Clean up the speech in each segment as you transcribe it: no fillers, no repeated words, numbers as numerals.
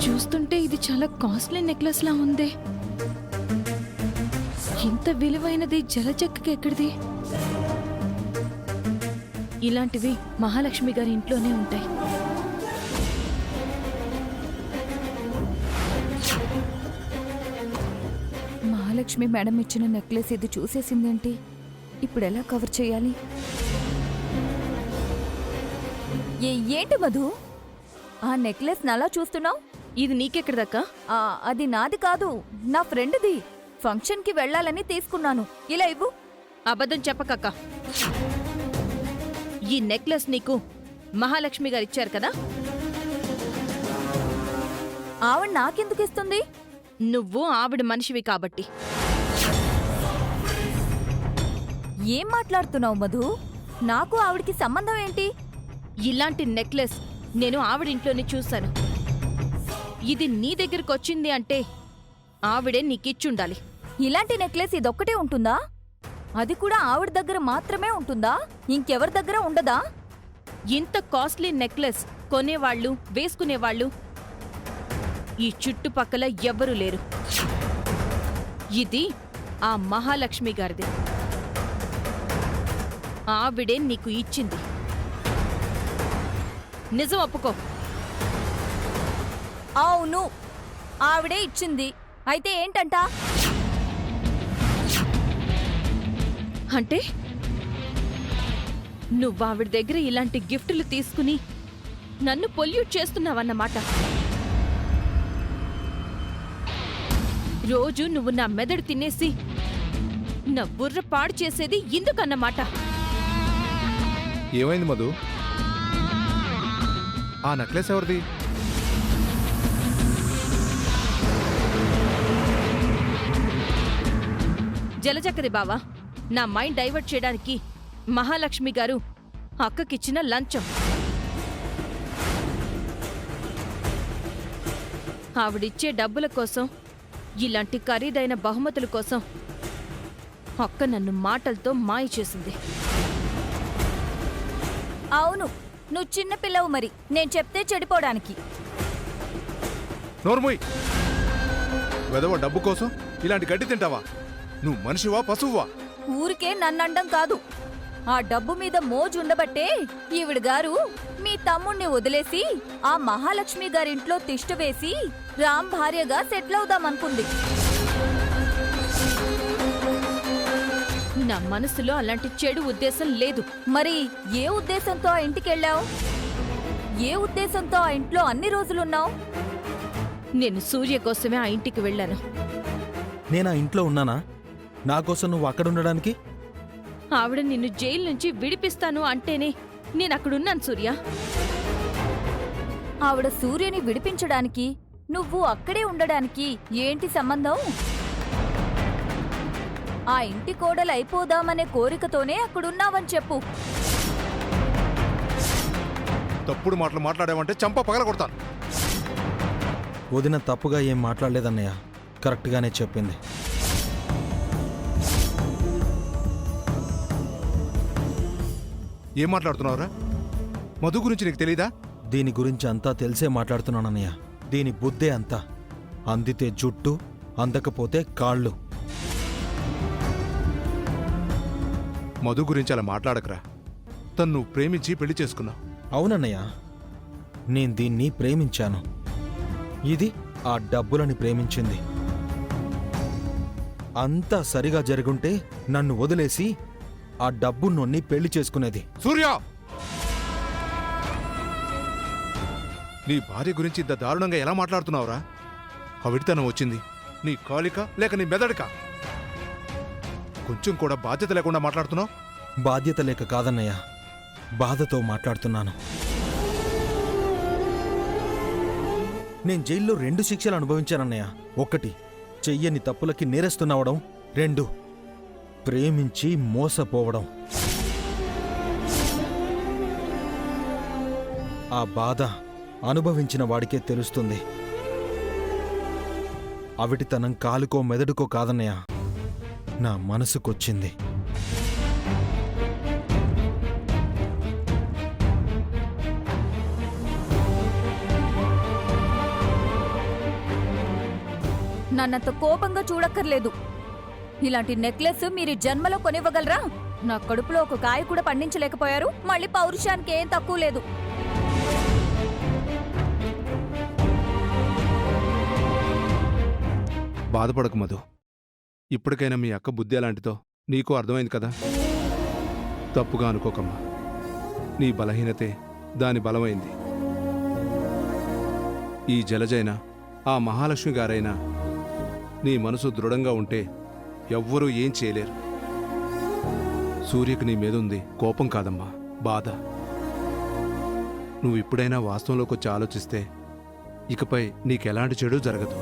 చూస్తుంటే ఇది చాలా కాస్ట్లీ నెక్లెస్ లా ఉంది. ఇంత విలువైనది జలజక్కకి ఎక్కడిది? ఇలాంటివి మహాలక్ష్మి గారి ఇంట్లోనే ఉంటాయి. మహాలక్ష్మి మేడం ఇచ్చిన నెక్లెస్ ఇది చూసేసిందేంటి? ఇప్పుడు ఎలా కవర్ చేయాలి? ఏంటి మధు, ఆ నెక్లెస్ నలా చూస్తున్నావు? ఇది నీకెక్కడిదక్కా? అది నాది కాదు, నా ఫ్రెండ్ది. ఫంక్షన్కి వెళ్ళాలని తీసుకున్నాను. ఇలా ఇవ్వు. అబద్ధం చెప్పకక్క. ఈ నెక్లెస్ నీకు మహాలక్ష్మి గారు ఇచ్చారు కదా? ఆవిడ నాకెందుకు ఇస్తుంది? నువ్వు ఆవిడ మనిషివి కాబట్టి. ఏం మాట్లాడుతున్నావు మధు? నాకు ఆవిడికి సంబంధం ఏంటి? ఇలాంటి నెక్లెస్ నేను ఆవిడింట్లోనే చూశాను. ఇది నీ దగ్గరకు వచ్చింది అంటే ఆవిడే నీకిచ్చుండాలి. ఇలాంటి నెక్లెస్ ఇదొక్కటే ఉంటుందా? అది కూడా ఆవిడ దగ్గర మాత్రమే ఉంటుందా? ఇంకెవరి దగ్గర ఉండదా? ఇంత కాస్ట్లీ నెక్లెస్ కొనేవాళ్ళు, వేసుకునేవాళ్ళు ఈ చుట్టుపక్కల ఎవ్వరూ లేరు. ఇది ఆ మహాలక్ష్మి గారిది. ఆవిడే నీకు ఇచ్చింది. నిజం ఒప్పుకో. అవును, ఆవిడే ఇచ్చింది. అయితే ఏంటంట? అంటే నువ్వావిడ దగ్గర ఇలాంటి గిఫ్టులు తీసుకుని నన్ను పొల్యూట్ చేస్తున్నావన్నమాట. రోజు నువ్వు నా మెదడు తినేసి నా బుర్ర పాడు చేసేది ఇందుకన్నమాట. ఏమైంది మధు? ఆ నెక్లెస్ ఎవరిది? జలజక్కది బావా. నా మైండ్ డైవర్ట్ చేయడానికి మహాలక్ష్మి గారు అక్కకిచ్చిన లంచం. ఆవిడిచ్చే డబ్బుల కోసం, ఇలాంటి ఖరీదైన బహుమతుల కోసం అక్క నన్ను మాటలతో మాయ చేసింది. అవును, నువ్వు చిన్నపిల్లవు, మరి నేను చెప్తే చెడిపోవడానికి. నోర్మోయ్, వెదవ డబ్బు కోసం ఇలాంటి గడ్డి తింటావా? నువ్వు మనిషివా పశువువా? ఊరికే నన్నండం కాదు, ఆ డబ్బు మీద మోజుండబట్టే ఈవిడ గారు మీ తమ్ముణ్ణి వదిలేసి ఆ మహాలక్ష్మి గారింట్లో తిష్ట వేసి రామ్ భార్యగా సెటిల్ అవుదామనుకుంది. నా మనసులో అలాంటి చెడు ఉద్దేశం లేదు. మరి ఏ ఉద్దేశంతో ఆ ఇంటికెళ్ళావు? ఏ ఉద్దేశంతో ఆ ఇంట్లో అన్ని రోజులున్నావు? నేను సూర్య కోసమే ఆ ఇంటికి వెళ్ళాను. నేనా ఇంట్లో ఉన్నానా? నా కోసం నువ్వు అక్కడుండడానికి? ఆవిడ నిన్ను జైలు నుంచి విడిపిస్తాను అంటేనే నేనక్కడున్నాను సూర్య. ఆవిడ సూర్యని విడిపించడానికి నువ్వు అక్కడే ఉండడానికి ఏంటి సంబంధం? ఆ ఇంటి కోడలు అయిపోదామనే కోరికతోనే అక్కడున్నావని చెప్పు. తప్పుడు మాటలు మాట్లాడావంటే చంప పగలగొడతాను. వదిన తప్పుగా ఏం మాట్లాడలేదన్నయ్య, కరెక్ట్గానే చెప్పింది. ఏం మాట్లాడుతున్నావురా? మధు గురించి నీకు తెలీదా? దీని గురించి అంతా తెలిసే మాట్లాడుతున్నానన్నయ్య. దీని బుద్ధే అంతా. అందితే జుట్టు, అందకపోతే కాళ్ళు. మధు గురించి అలా మాట్లాడకరా. తను నువ్వు ప్రేమించి పెళ్లి చేసుకున్నావు. అవునన్నయ్య, నేను దీన్ని ప్రేమించాను. ఇది ఆ డబ్బులని ప్రేమించింది. అంతా సరిగా జరుగుంటే నన్ను వదిలేసి ఆ డబ్బు నొన్ని పెళ్లి చేసుకునేది. సూర్య, నీ భార్య గురించి ఇంత దారుణంగా ఎలా మాట్లాడుతున్నావురా? అవిడితనం వచ్చింది నీ కాలిక లేక నీ మెదడుక? కొంచెం కూడా బాధ్యత లేకుండా మాట్లాడుతున్నావు. బాధ్యత లేక కాదన్నయ్య, బాధతో మాట్లాడుతున్నాను. నేను జైల్లో 2 శిక్షలు అనుభవించానన్నయ్య. 1 చెయ్యని తప్పులకి నేరస్తున్నవడం, 2 ప్రేమించి మోసపోవడం. ఆ బాధ అనుభవించిన వాడికే తెలుస్తుంది. అవిటితనం కాలుకో మెదడుకో కాదన్నయ్య, నా మనసుకొచ్చింది. నన్నంత కోపంగా చూడక్కర్లేదు. ఇలాంటి నెక్లెస్ మీరు జన్మలో కొనివ్వగలరా? నా కడుపులో ఒక కాయ కూడా పండించలేకపోయారు, మళ్ళీ పౌరుషానికి ఏం తక్కువ లేదు. బాధపడకు మధు. ఇప్పటికైనా మీ అక్క బుద్ధి ఎలాంటిదో నీకు అర్థమైంది కదా. తప్పుగా అనుకోకమ్మా. నీ బలహీనతే దాని బలమైంది. ఈ జలజైనా ఆ మహాలక్ష్మి గారైనా నీ మనసు దృఢంగా ఉంటే ఎవ్వరూ ఏం చేయలేరు. సూర్యకు నీ మీదుంది కోపం కాదమ్మా, బాధ. నువ్వు ఇప్పుడైనా వాస్తవంలోకి వచ్చి ఆలోచిస్తే ఇకపై నీకెలాంటి చెడు జరగదు.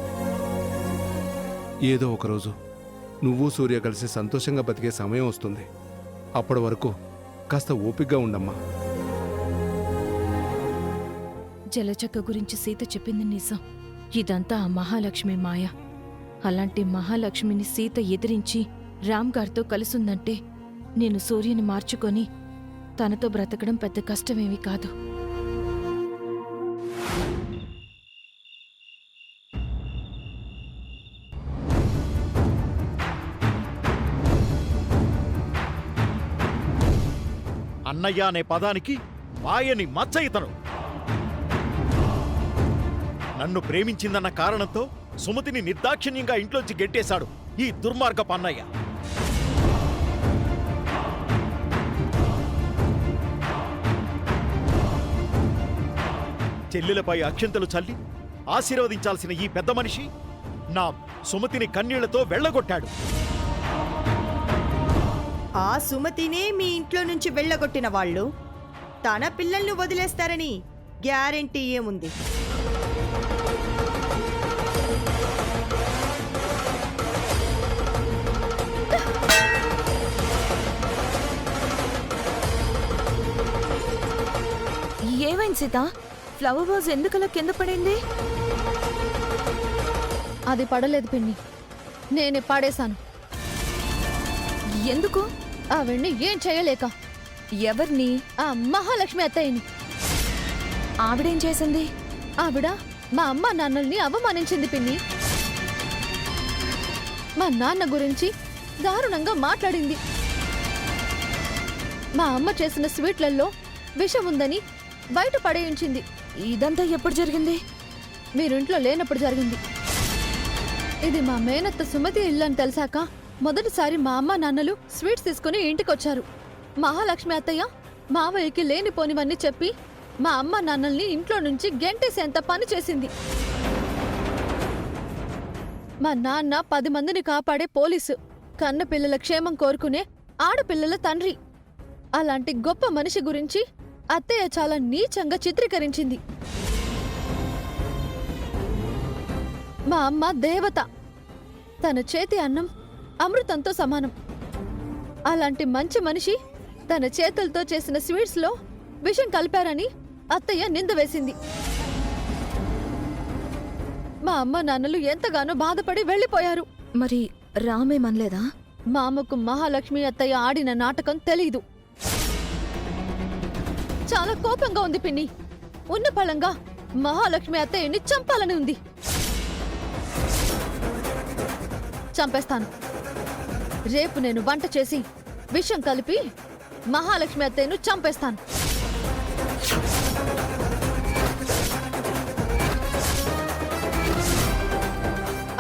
ఏదో ఒకరోజు నువ్వు సూర్య కలిసి సంతోషంగా బతికే సమయం వస్తుంది. అప్పటి వరకు కాస్త ఓపిగ్గా ఉండమ్మా. జలచక్క గురించి సీత చెప్పింది నిజం. ఇదంతా ఆ మహాలక్ష్మి మాయ. అలాంటి మహాలక్ష్మిని సీత ఎదిరించి రామ్ గారితో కలిసుందంటే నేను సూర్యుని మార్చుకొని తనతో బ్రతకడం పెద్ద కష్టమేమీ కాదు. అన్నయ్య అనే పదానికి మాయని మచ్చ ఇతను. నన్ను ప్రేమించిందన్న కారణంతో సుమతిని నిర్దాక్షిణ్యంగా ఇంట్లోంచి గెట్టేశాడు ఈ దుర్మార్గపు అన్నయ్య. చెల్లెలపై అక్షంతలు చల్లి ఆశీర్వదించాల్సిన ఈ పెద్ద మనిషి నా సుమతిని కన్నీళ్లతో వెళ్ళగొట్టాడు. ఆ సుమతినే మీ ఇంట్లో నుంచి వెళ్ళగొట్టిన వాళ్ళు తన పిల్లల్ని వదిలేస్తారని గ్యారెంటీ ఏముంది? ఏమైంది సీత? ఫ్లవర్ వాజ్ ఎందుకలా కింద పడింది? అది పడలేదు పిన్ని, నేనే పాడేశాను. ఎందుకు? ఆవిడ్ని ఏం చేయలేక. ఎవరిని? ఆ మహాలక్ష్మి అత్తయ్యని. ఆవిడేం చేసింది? ఆవిడ మా అమ్మ నాన్నల్ని అవమానించింది పిన్ని. మా నాన్న గురించి దారుణంగా మాట్లాడింది. మా అమ్మ చేసిన స్వీట్లలో విషం ఉందని బయట పడేయించింది. ఇదంతా ఎప్పుడు జరిగింది? మీరింట్లో లేనప్పుడు జరిగింది. ఇది మా మేనత్త సుమతి ఇల్లు అని తెలిసాక మొదటిసారి మా అమ్మ నాన్నలు స్వీట్స్ తీసుకుని ఇంటికొచ్చారు. మహాలక్ష్మి అత్తయ్య మావయ్యకి లేనిపోనివన్నీ చెప్పి మా అమ్మ నాన్నల్ని ఇంట్లో నుంచి గెంటేసేంత పని చేసింది. మా నాన్న 10 మందిని కాపాడే పోలీసు, కన్న పిల్లల క్షేమం కోరుకునే ఆడపిల్లల తండ్రి. అలాంటి గొప్ప మనిషి గురించి అత్తయ్య చాలా నీచంగా చిత్రీకరించింది. మా అమ్మ దేవత, తన చేతి అన్నం అమృతంతో సమానం. అలాంటి మంచి మనిషి తన చేతులతో చేసిన స్వీట్స్లో విషం కలిపారని అత్తయ్య నింద వేసింది. మా అమ్మ నాన్నలు ఎంతగానో బాధపడి వెళ్లిపోయారు. మరి రామేమనలేదా? మా అమ్మకు మహాలక్ష్మి అత్తయ్య ఆడిన నాటకం తెలీదు. చాలా కోపంగా ఉంది పిన్ని. ఉన్న పళంగా మహాలక్ష్మి అత్తయ్యని చంపాలని ఉంది. చంపేస్తాను. రేపు నేను వంట చేసి విషం కలిపి మహాలక్ష్మి అత్తయ్యను చంపేస్తాను.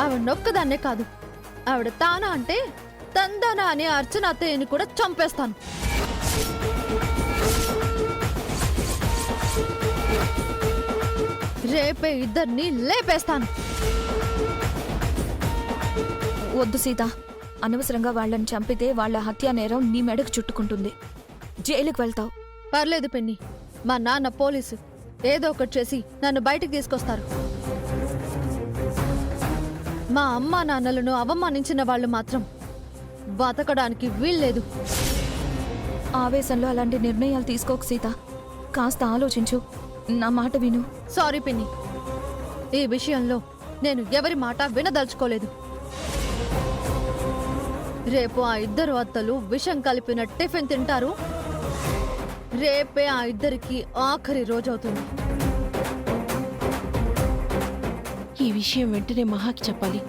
ఆవిడ నొక్కదాన్నే కాదు, ఆవిడ తానా అంటే తందానా అనే అర్చన అత్తయ్యని కూడా చంపేస్తాను. రేపే ఇద్దరిని లేపేస్తాను. వద్దు సీత, అనవసరంగా వాళ్ళని చంపితే వాళ్ళ హత్యా నేరం నీ మెడకు చుట్టుకుంటుంది. జైలుకు వెళ్తావు. పర్లేదు పిన్ని, మా నాన్న పోలీసు, ఏదో ఒకటి చేసి నన్ను బయటికి తీసుకొస్తారు. మా అమ్మా నాన్నలను అవమానించిన వాళ్ళు మాత్రం బతకడానికి వీల్లేదు. ఆవేశంలో అలాంటి నిర్ణయాలు తీసుకోకు సీత. కాస్త ఆలోచించు. నా మాట విను. సారీ పిన్ని, ఈ విషయంలో నేను ఎవరి మాట వినదలుచుకోలేదు. రేపు ఆ ఇద్దరు అత్తలు విషం కలిపిన టిఫిన్ తింటారు. రేపే ఆ ఇద్దరికి ఆఖరి రోజవుతుంది. ఈ విషయం వెంటనే మహాకి చెప్పాలి.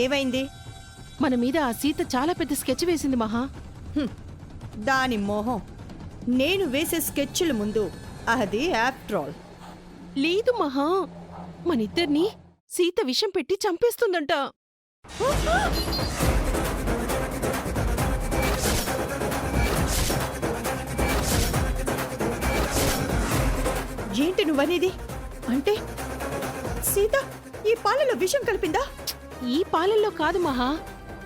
ఏమైంది? మన మీద ఆ సీత చాలా పెద్ద స్కెచ్ వేసింది మహా. దాని మోహం నేను వేసే స్కెచ్ల ముందు అది ఆఫ్టర్ ఆల్. లేదు మహా, మనిద్దరినీ సీత విషం పెట్టి చంపేస్తుందంట. ఏంటి నువ్వనేది? అంటే సీత ఈ పాలలో విషం కలిపిందా? ఈ పాలల్లో కాదు మహా,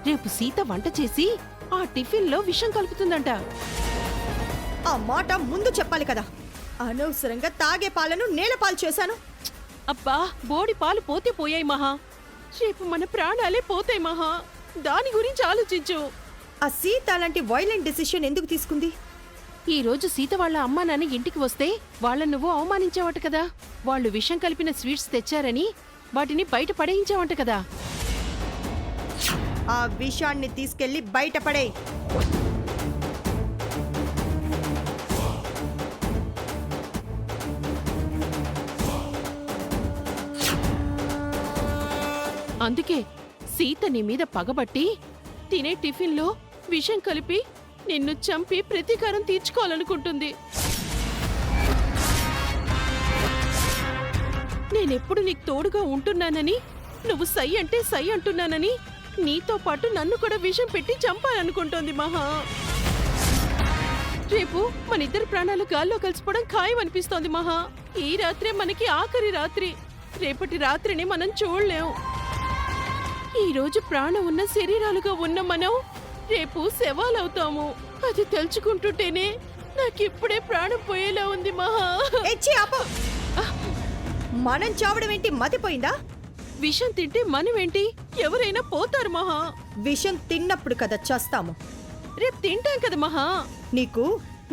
రేపు సీత వంట చేసి ఆ టిఫిన్లో విషం కలుపుతుందంట. ఆ మాట ముందు చెప్పాలి కదా. అనవసరంగా తాగే పాలను నేలపాలు చేశాను. అబ్బా, బోడి పాలు పోతే పోయాయి మహా, రేపు మన ప్రాణాలే పోతాయి మహా. దాని గురించి ఆలోచించు. ఆ సీత అలాంటి వైలెంట్ డెసిషన్ ఎందుకు తీసుకుంది? ఈ రోజు సీత వాళ్ళ అమ్మా నాన్న ఇంటికి వస్తే వాళ్ళని నువ్వు అవమానించావట కదా. వాళ్ళు విషం కలిపిన స్వీట్స్ తెచ్చారని వాటిని బయట పడేయించావంట కదా. ఆ విషాన్ని తీసుకెళ్లి బయట పడేయ్. అందుకే సీత నీ మీద పగబట్టి తినే టిఫిన్లో విషం కలిపి నిన్ను చంపి ప్రతీకారం తీర్చుకోవాలనుకుంటుంది. నేనెప్పుడు నీకు తోడుగా ఉంటున్నానని, నువ్వు సై అంటే సై అంటున్నానని, నీతో పాటు నన్ను కూడా విషం పెట్టి చంపాలనుకుంటోంది మహా. రేపు మనిద్దరి ప్రాణాలు గాల్లో కలిసిపోవడం ఖాయం అనిపిస్తోంది మహా. ఈ రాత్రే మనకి ఆఖరి రాత్రి. రేపటి రాత్రిని మనం చూడలేం. ఈ రోజు ప్రాణం ఉన్న శరీరాలుగా ఉన్న మనం రేపు శవాలవుతాము. అది తెలుసుకుంటుంటేనే నాకిప్పుడే ప్రాణం పోయేలా ఉంది మహా. ఎచ్చి ఆపు. మనం చావడం ఏంటి, మతిపోయిందా? విషం తింటే మనమేంటి, ఎవరైనా పోతారు మహా. విషం తిన్నప్పుడు కదా చేస్తాము. రేపు తింటాం కదా మహా. నీకు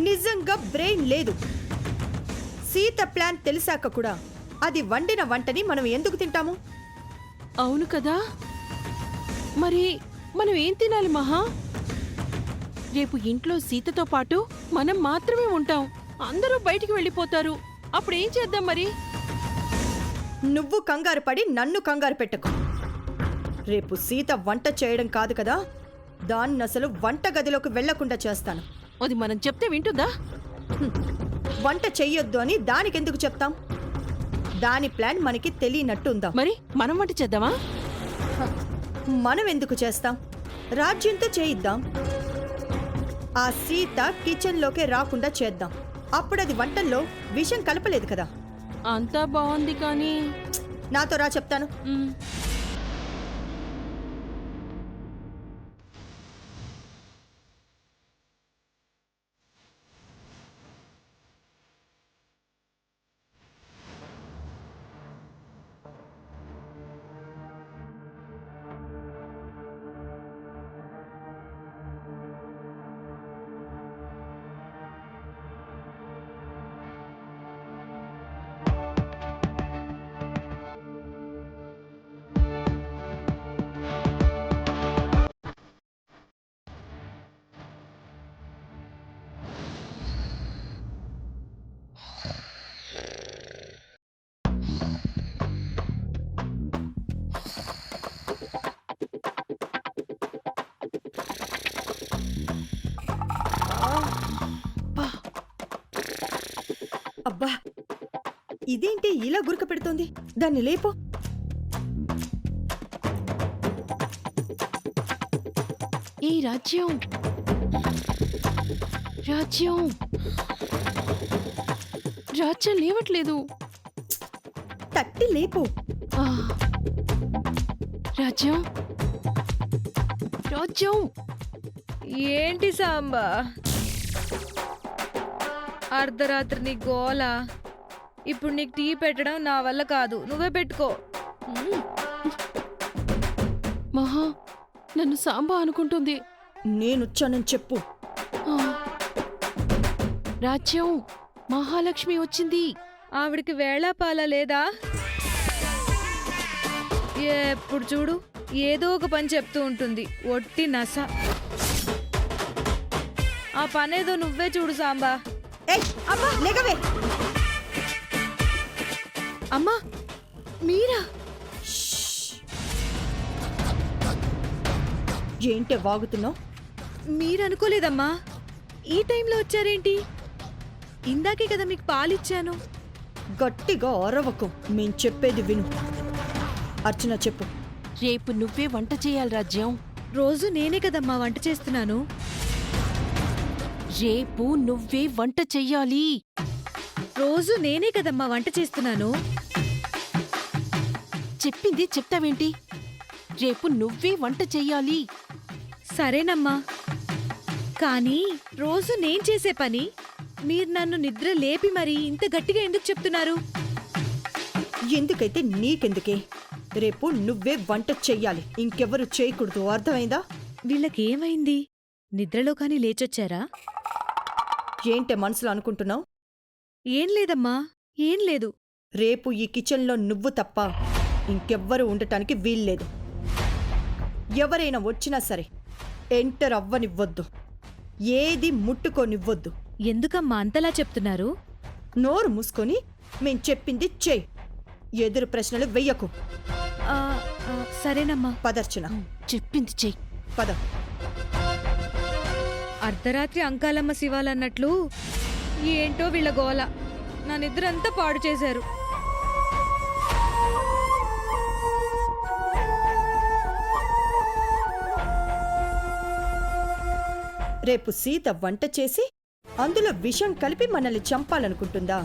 నిజంగా బ్రెయిన్ లేదు. సీత ప్లాన్ తెలిసాక కూడా అది వండిన వంటని మనం ఎందుకు తింటాము? అవును కదా, మరి మనం ఏం తినాలి మహా? రేపు ఇంట్లో సీతతో పాటు మనం మాత్రమే ఉంటాం. అందరూ బయటికి వెళ్ళిపోతారు. అప్పుడేం చేద్దాం మరి? నువ్వు కంగారు పడి నన్ను కంగారు పెట్టకు. రేపు సీత వంట చేయడం కాదు కదా, దాన్ని అసలు వంట గదిలోకి వెళ్లకుండా చేస్తాను. అది మనం చెప్తే వింటుందా? వంట చెయ్యొద్దు అని దానికెందుకు చెప్తాం? దాని ప్లాన్ మనకి తెలియనట్టుందా? మరి మనం వంట చేద్దామా? మనం ఎందుకు చేస్తాం? రాజ్యంతో చేయిద్దాం. ఆ సీత కిచెన్లోకే రాకుండా చేద్దాం. అప్పుడది వంటల్లో విషం కలపలేదు కదా. అంతా బాగుంది కానీ నాతో రా చెప్తాను. మ్, అబ్బా, ఇదేంటి ఇలా గురక పెడుతోంది? దాన్ని లేపో. ఏ రాజ్యం, రాజ్యం, రాజ్యం లేవట్లేదు. తట్టి లేపు. ఆ, రాజ్యం, రాజ్యం. ఏంటి సాంబా, అర్ధరాత్రి నీ గోల. ఇప్పుడు నీకు టీ పెట్టడం నా వల్ల కాదు, నువ్వే పెట్టుకో. మహా నన్ను సాంబా అనుకుంటుంది. నేనొచ్చానని చెప్పు. ఆ, రాజ్యం, మహాలక్ష్మి వచ్చింది. ఆవిడికి వేళాపాల లేదా? ఎప్పుడు చూడు ఏదో ఒక పని చెప్తూ ఉంటుంది, ఒట్టి నస. ఆ పనేదో నువ్వే చూడు సాంబా. ఏయ్, అబ్బా, లేగవే. అమ్మా, మీరా? ఏంటే వాగుతున్నావు? మీరు అనుకోలేదమ్మా ఈ టైంలో వచ్చారేంటి? ఇందాకే కదా మీకు పాలిచ్చాను. గట్టిగా అరవకు, మేం చెప్పేది విను. అర్చన చెప్పు. రేపు నువ్వే వంట చేయాలి రాజ్యం. రోజు నేనే కదమ్మా వంట చేస్తున్నాను. రేపు నువ్వే వంట చెయ్యాలి. రోజు నేనే కదమ్మా వంట చేస్తున్నాను. చెప్పింది చెప్తావేంటి? రేపు నువ్వే వంట చెయ్యాలి. సరేనమ్మా, కానీ రోజు నేను చేసే పని మీరు నన్ను నిద్ర లేపి మరీ ఇంత గట్టిగా ఎందుకు చెప్తున్నారు? ఎందుకైతే నీకెందుకే? రేపు నువ్వే వంట చెయ్యాలి, ఇంకెవరు చేయకూడదు. అర్థమైందా? వీళ్ళకేమైంది? నిద్రలో కానీ లేచొచ్చారా? ఏంటే మనసులో అనుకుంటున్నావు? ఏం లేదమ్మా, ఏం లేదు. రేపు ఈ కిచెన్లో నువ్వు తప్ప ఇంకెవ్వరూ ఉండటానికి వీల్లేదు. ఎవరైనా వచ్చినా సరే ఎంటర్ అవ్వనివ్వద్దు, ఏది ముట్టుకోనివ్వద్దు. ఎందుకమ్మా అంతలా చెప్తున్నారు? నోరు మూసుకొని మేం చెప్పింది చెయ్యి, ఎదురు ప్రశ్నలు వెయ్యకు. ఆ, ఆ, సరేనమ్మా. పదర్చన, చెప్పింది చెయ్యి. పద. అర్ధరాత్రి అంకాలమ్మ శివాలన్నట్లు ఏంటో వీళ్ళ గోల. నా నిద్రంతా పాడు చేశారు. రేపు సీత వంట చేసి అందులో విషం కలిపి మనల్ని చంపాలనుకుంటుందా?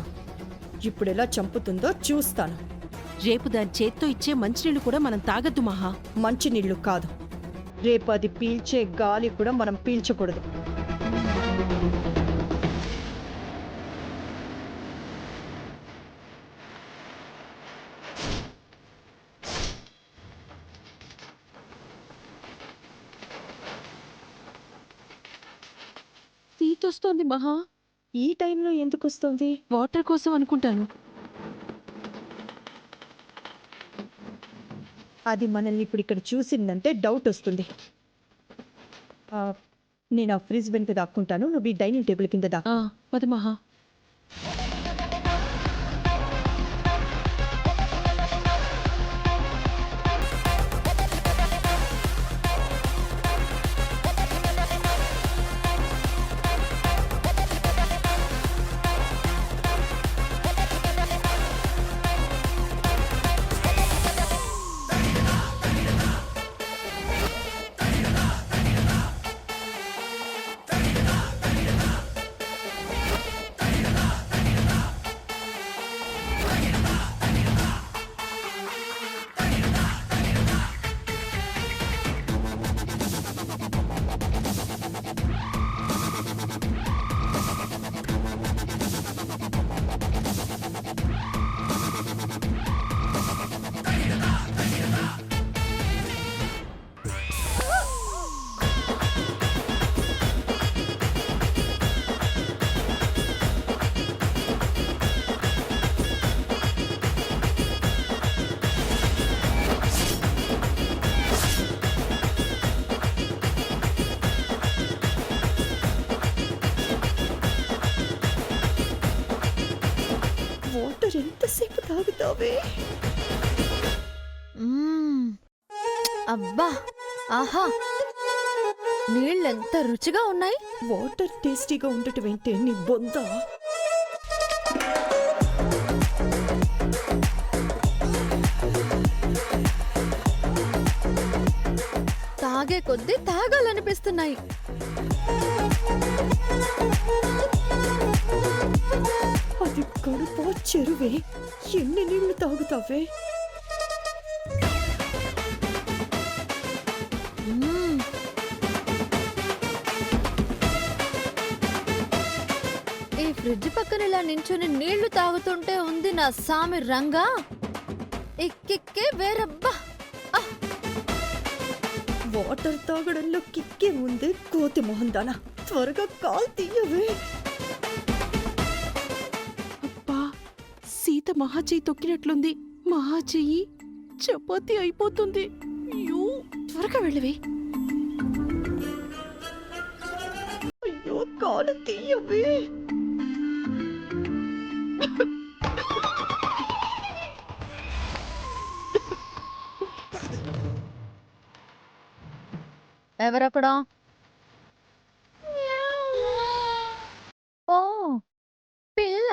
ఇప్పుడెలా చంపుతుందో చూస్తాను. రేపు దాని చేత్తో ఇచ్చే మంచినీళ్ళు కూడా మనం తాగద్దు మహా. మంచినీళ్లు కాదు, రేపు అది పీల్చే గాలి కూడా మనం పీల్చకూడదు. తీతొస్తోంది మహా. ఈ టైంలో ఎందుకు వస్తుంది? వాటర్ కోసం అనుకుంటాను. అది మనల్ని ఇప్పుడు ఇక్కడ చూసిందంటే డౌట్ వస్తుంది. నేను ఆ ఫ్రిడ్జ్ వెనుక దాక్కుంటాను, నువ్వు ఈ డైనింగ్ టేబుల్ కింద దా. పద మహా. వాటర్ ఎంతసేపు తాగుతావే? అబ్బా, ఆహా, నీళ్ళెంత రుచిగా ఉన్నాయి. వాటర్ టేస్టీగా ఉండటం ఏంటే నీ బొంద? తాగే కొద్దీ తాగాలనిపిస్తున్నాయి. అది కడుపో చెరువే, ఎన్ని నీళ్లు తాగుతావే? ఈ ఫ్రిడ్జ్ పక్కన ఇలా నించుని నీళ్లు తాగుతుంటే ఉంది నా సామి రంగా. ఎక్కెక్కే వేరబ్బా. వాటర్ తాగడంలో కిక్కే ఉంది, కోతి మొహం దానా. త్వరగా కాల్ తీయవే. అబ్బా, సీత మహా చెయ్యి తొక్కినట్లుంది. మహా చెయ్యి చపాతి అయిపోతుంది. అయ్యో, త్వరగా వెళ్ళవే. అయ్యో, కాలు తీయవే. ఎవరక్కడా? ఓ పిల్ల.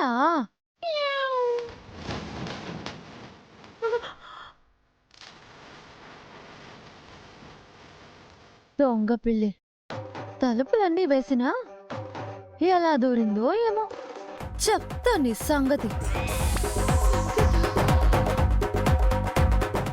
దొంగ పిల్లి తలుపులన్నీ వేసినా ఎలా దూరిందో ఏమో. చెప్తా నీ సంగతి.